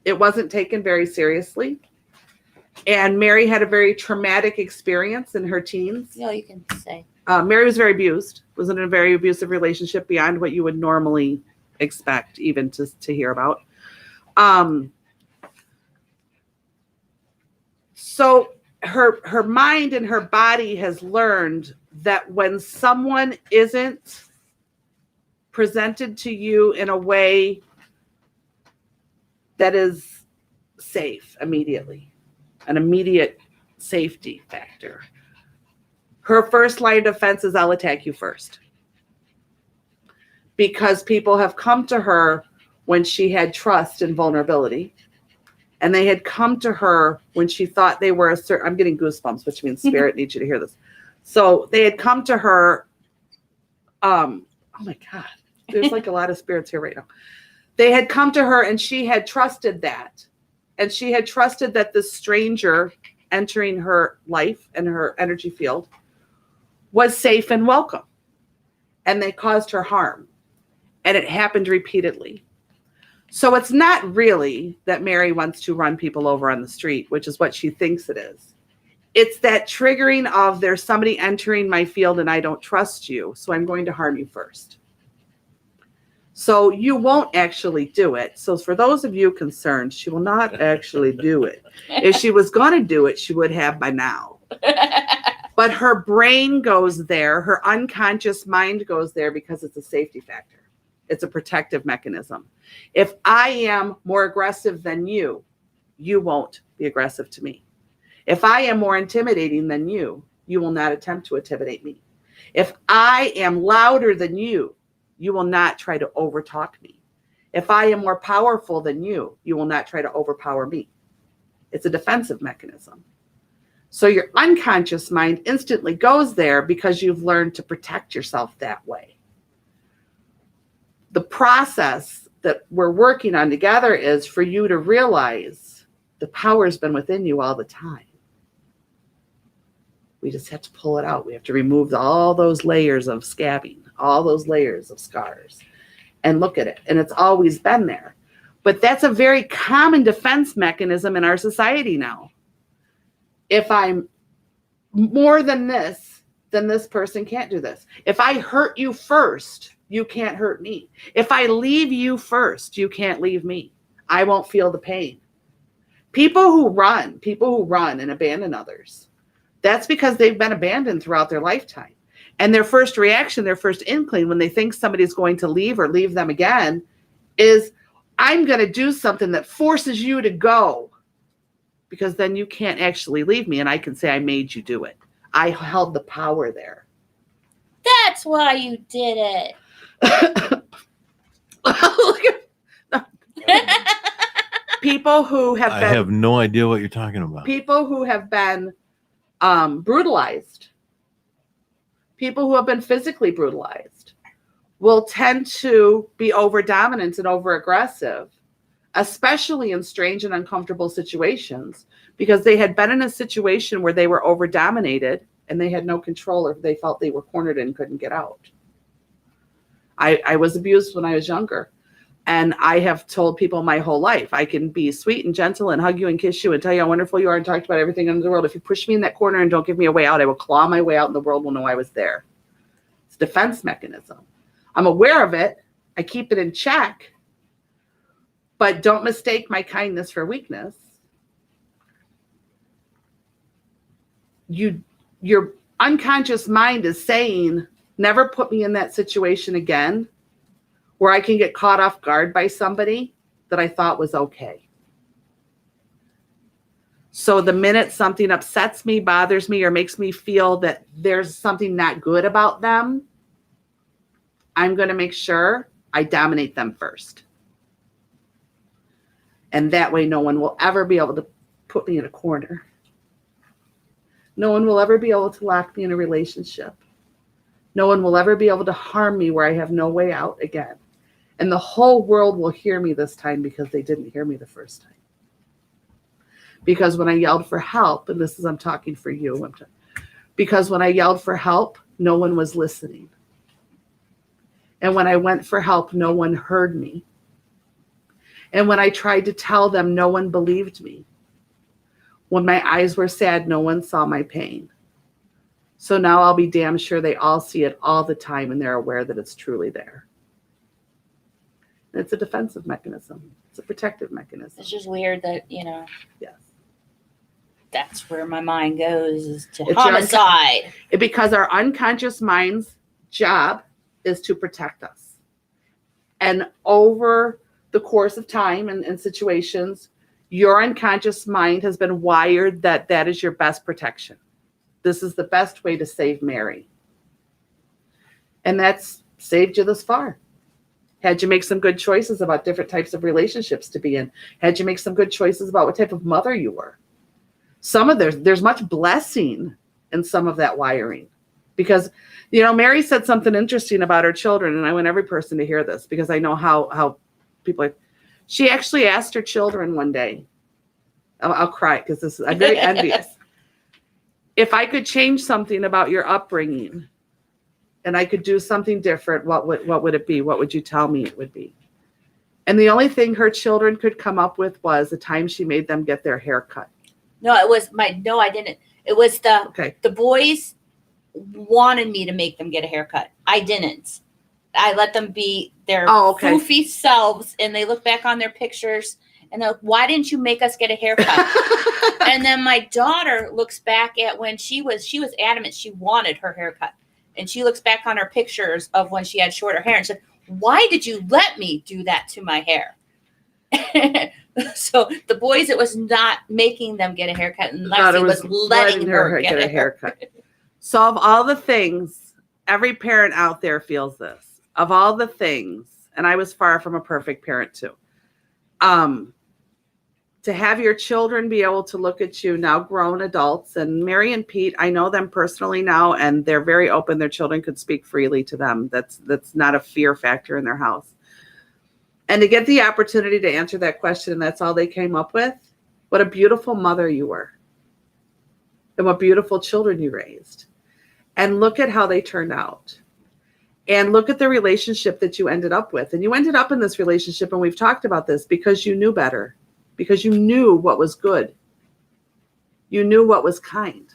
It wasn't taken very seriously. And Mary had a very traumatic experience in her teens. you know, you can say. Mary was very abused, was in a very abusive relationship beyond what you would normally expect even to hear about. So her mind and her body has learned that when someone isn't presented to you in a way that is safe immediately, an immediate safety factor, her first line of defense is, I'll attack you first. Because people have come to her when she had trust and vulnerability. And they had come to her when she thought they were I'm getting goosebumps, which means spirit needs you to hear this. So they had come to her. Oh my God, there's like a lot of spirits here right now. They had come to her and she had trusted that. And she had trusted that this stranger entering her life and her energy field was safe and welcome. And they caused her harm. And it happened repeatedly. So it's not really that Mary wants to run people over on the street, which is what she thinks it is. It's that triggering of there's somebody entering my field and I don't trust you, so I'm going to harm you first. So you won't actually do it. So for those of you concerned, she will not actually do it. If she was going to do it, she would have by now. But her brain goes there. Her unconscious mind goes there because it's a safety factor. It's a protective mechanism. If I am more aggressive than you, you won't be aggressive to me. If I am more intimidating than you, you will not attempt to intimidate me. If I am louder than you, you will not try to overtalk me. If I am more powerful than you, you will not try to overpower me. It's a defensive mechanism. So your unconscious mind instantly goes there because you've learned to protect yourself that way. The process that we're working on together is for you to realize the power's been within you all the time. We just have to pull it out. We have to remove all those layers of scabbing, all those layers of scars, and look at it. And it's always been there. But that's a very common defense mechanism in our society now. If I'm more than this, then this person can't do this. If I hurt you first, you can't hurt me. If I leave you first, you can't leave me. I won't feel the pain. People who run and abandon others, that's because they've been abandoned throughout their lifetime. And their first reaction, their first inkling when they think somebody's going to leave or leave them again is, I'm going to do something that forces you to go, because then you can't actually leave me and I can say I made you do it. I held the power there. That's why you did it. People who have I have no idea what you're talking about. People who have been brutalized. people who have been physically brutalized will tend to be over dominant and over aggressive, especially in strange and uncomfortable situations, because they had been in a situation where they were over dominated and they had no control, or they felt they were cornered and couldn't get out. I was abused when I was younger. And I have told people my whole life, I can be sweet and gentle and hug you and kiss you and tell you how wonderful you are and talk about everything in the world. If you push me in that corner and don't give me a way out, I will claw my way out and the world will know I was there. It's a defense mechanism. I'm aware of it. I keep it in check. But don't mistake my kindness for weakness. Your unconscious mind is saying, never put me in that situation again, where I can get caught off guard by somebody that I thought was okay. So the minute something upsets me, bothers me, or makes me feel that there's something not good about them, I'm going to make sure I dominate them first. And that way no one will ever be able to put me in a corner. No one will ever be able to lock me in a relationship. No one will ever be able to harm me where I have no way out again. And the whole world will hear me this time because they didn't hear me the first time. Because when I yelled for help, and this is, I'm talking for you, because when I yelled for help, no one was listening. And when I went for help, no one heard me. And when I tried to tell them, no one believed me. When my eyes were sad, no one saw my pain. So now I'll be damn sure they all see it all the time and they're aware that it's truly there. And it's a defensive mechanism. It's a protective mechanism. It's just weird that, Yes. that's where my mind goes, is to It's homicide. Because our unconscious mind's job is to protect us. And over the course of time and situations, your unconscious mind has been wired that that is your best protection. This is the best way to save Mary. And that's saved you this far. Had you make some good choices about different types of relationships to be in. Had you make some good choices about what type of mother you were. There's much blessing in some of that wiring. Because, Mary said something interesting about her children, and I want every person to hear this because I know how people are. She actually asked her children one day, I'll cry because I'm very envious. If I could change something about your upbringing and I could do something different, what would it be? What would you tell me it would be? And the only thing her children could come up with was the time she made them get their hair cut. No, I didn't. It was the boys wanted me to make them get a haircut. I didn't. I let them be their goofy selves, and they look back on their pictures and they're like, why didn't you make us get a haircut? And then my daughter looks back at when she was adamant she wanted her haircut. And she looks back on her pictures of when she had shorter hair and said, why did you let me do that to my hair? So the boys, it was not making them get a haircut, and Lexi was letting her get a haircut. So of all the things, every parent out there feels this. Of all the things, and I was far from a perfect parent too, to have your children be able to look at you, now grown adults, and Mary and Pete, I know them personally now, and they're very open. Their children could speak freely to them. That's not a fear factor in their house. And to get the opportunity to answer that question, and that's all they came up with, what a beautiful mother you were. And what beautiful children you raised. And look at how they turned out. And look at the relationship that you ended up with. And you ended up in this relationship, and we've talked about this, because you knew better. Because you knew what was good. You knew what was kind.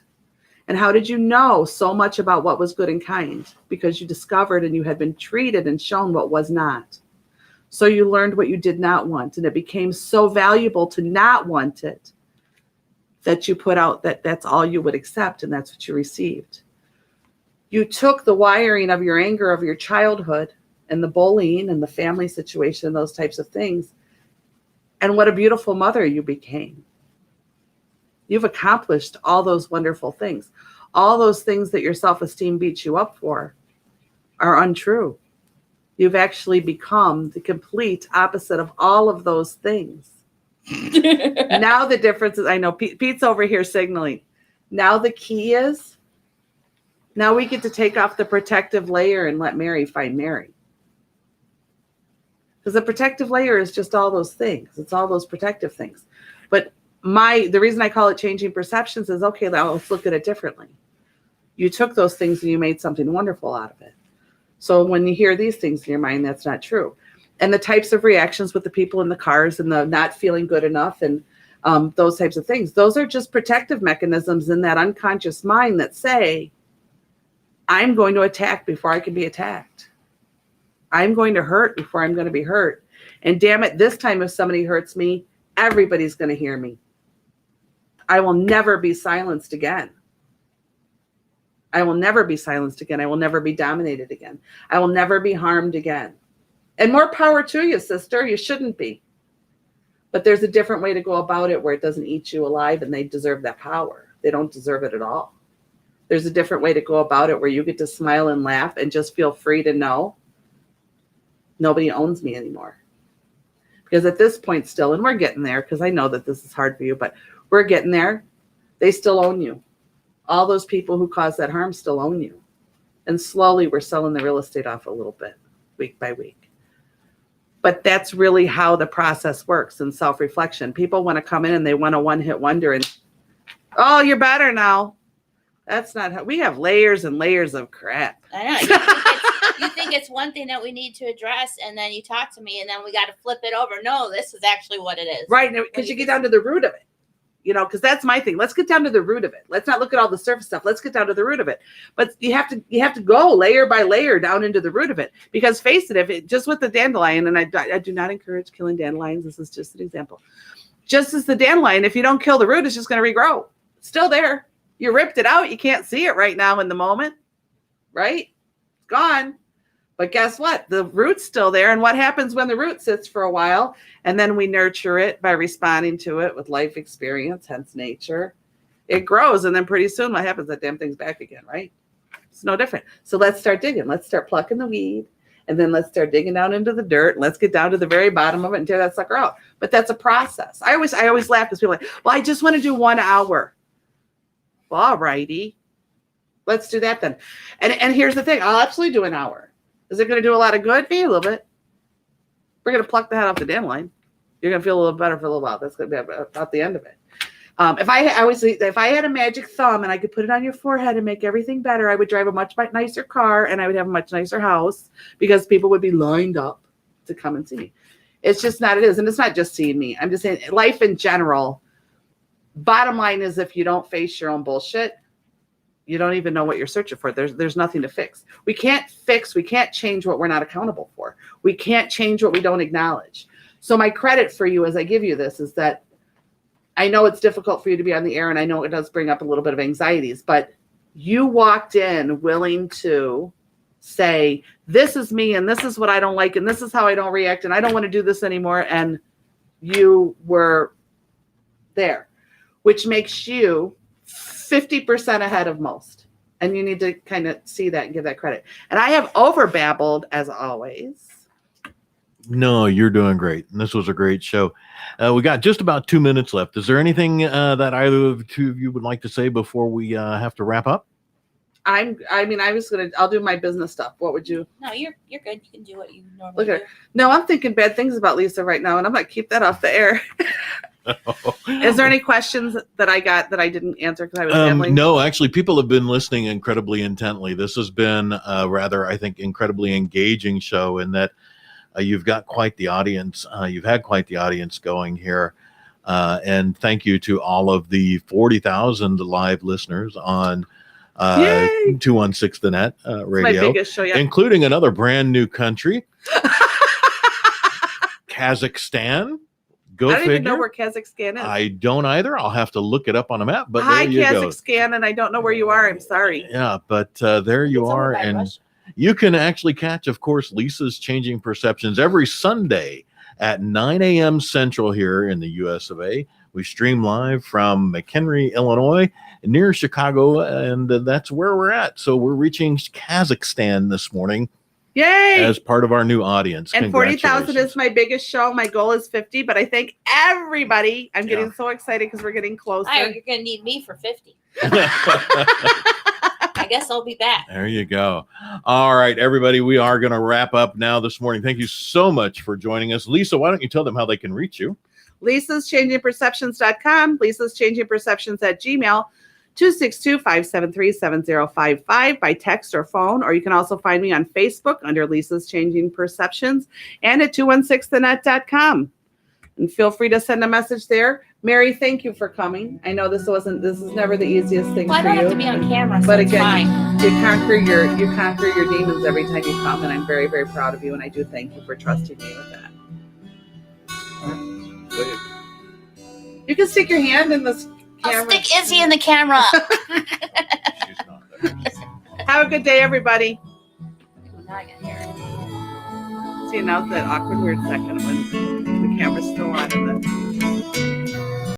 And how did you know so much about what was good and kind? Because you discovered and you had been treated and shown what was not. So you learned what you did not want. And it became so valuable to not want it that you put out that that's all you would accept, and that's what you received. You took the wiring of your anger of your childhood and the bullying and the family situation and those types of things. And what a beautiful mother you became. You've accomplished all those wonderful things. All those things that your self-esteem beats you up for are untrue. You've actually become the complete opposite of all of those things. Now the difference is, I know Pete's over here signaling. Now the key is Now we get to take off the protective layer and let Mary find Mary. Because the protective layer is just all those things. It's all those protective things. But the reason I call it changing perceptions is, okay, now let's look at it differently. You took those things and you made something wonderful out of it. So when you hear these things in your mind, that's not true. And the types of reactions with the people in the cars and the not feeling good enough and those types of things, those are just protective mechanisms in that unconscious mind that say, I'm going to attack before I can be attacked. I'm going to hurt before I'm going to be hurt. And damn it, this time if somebody hurts me, everybody's going to hear me. I will never be silenced again. I will never be silenced again. I will never be dominated again. I will never be harmed again. And more power to you, sister. You shouldn't be. But there's a different way to go about it where it doesn't eat you alive and they deserve that power. They don't deserve it at all. There's a different way to go about it where you get to smile and laugh and just feel free to know nobody owns me anymore. Because at this point still, and we're getting there because I know that this is hard for you, but we're getting there. They still own you. All those people who caused that harm still own you. And slowly we're selling the real estate off a little bit, week by week. But that's really how the process works in self-reflection. People want to come in and they want a one-hit wonder and, oh, you're better now. That's not how, we have layers and layers of crap. I know. You think it's one thing that we need to address, and then you talk to me, and then we got to flip it over. No, this is actually what it is. Right, because you get down to the root of it. You know, because that's my thing. Let's get down to the root of it. Let's not look at all the surface stuff. Let's get down to the root of it. But you have to go layer by layer down into the root of it. Because face it, if it just with the dandelion, and I do not encourage killing dandelions. This is just an example. Just as the dandelion, if you don't kill the root, it's just going to regrow. It's still there. You ripped it out. You can't see it right now in the moment. Right? It's gone. But guess what? The root's still there. And what happens when the root sits for a while? And then we nurture it by responding to it with life experience, hence nature. It grows. And then pretty soon what happens? That damn thing's back again, right? It's no different. So let's start digging. Let's start plucking the weed. And then let's start digging down into the dirt. And let's get down to the very bottom of it and tear that sucker out. But that's a process. I always laugh because people are like, well, I just want to do 1 hour. Well, all righty. Let's do that then. And here's the thing. I'll absolutely do an hour. Is it going to do a lot of good? Maybe a little bit. We're going to pluck the head off the dandelion. You're going to feel a little better for a little while. That's going to be about the end of it. If I had a magic thumb and I could put it on your forehead and make everything better, I would drive a much nicer car and I would have a much nicer house because people would be lined up to come and see me. It's just not, it is. And it's not just seeing me. I'm just saying life in general. Bottom line is if you don't face your own bullshit, you don't even know what you're searching for. There's nothing to fix. We can't change what we're not accountable for. We can't change what we don't acknowledge. So my credit for you as I give you this is that I know it's difficult for you to be on the air and I know it does bring up a little bit of anxieties, but you walked in willing to say, this is me and this is what I don't like and this is how I don't react and I don't want to do this anymore. And you were there, which makes you 50% ahead of most. And you need to kind of see that and give that credit. And I have overbabbled as always. No, you're doing great. And this was a great show. We got just about 2 minutes left. Is there anything that either of the two of you would like to say before we have to wrap up? I'll do my business stuff. What would you? No, you're good. You can do what you normally do. No, I'm thinking bad things about Lisa right now, and I'm going to keep that off the air. Is there any questions that I got that I didn't answer because I was gambling? No, actually, people have been listening incredibly intently. This has been a rather, I think, incredibly engaging show in that you've got quite the audience. You've had quite the audience going here. And thank you to all of the 40,000 live listeners on 216 The Net radio. My biggest show yet. Including another brand new country, Kazakhstan. Go I don't figure. even know where Kazakhstan is. I don't either. I'll have to look it up on a map. But hi, there you Kazakhstan, and I don't know where you are. I'm sorry. Yeah, but there you are, and you can actually catch, of course, Lisa's Changing Perceptions every Sunday at 9 a.m. Central here in the U.S. of A. We stream live from McHenry, Illinois, near Chicago, and that's where we're at. So we're reaching Kazakhstan this morning. Yay! As part of our new audience. And 40,000 is my biggest show. My goal is 50, but I thank everybody. I'm getting so excited because we're getting closer. You're going to need me for 50. I I guess I'll be back. There you go. All right, everybody, we are going to wrap up now this morning. Thank you so much for joining us. Lisa, why don't you tell them how they can reach you? Lisa'sChangingPerceptions.com, Lisa's Changing Perceptions at Gmail, 262-573-7055 by text or phone, or you can also find me on Facebook under Lisa's Changing Perceptions and at 216thenet.com. And feel free to send a message there. Mary, thank you for coming. I know this is never the easiest thing Well, I for don't you. have to be on camera, so But it's again, fine. you conquer your demons every time you come, and I'm very, very proud of you, and I do thank you for trusting me with that. You can stick your hand in this camera. I'll stick Izzy in the camera. She's not there. Have a good day, everybody. Now I can hear it. See, now it's that awkward, weird second when the camera's still on and the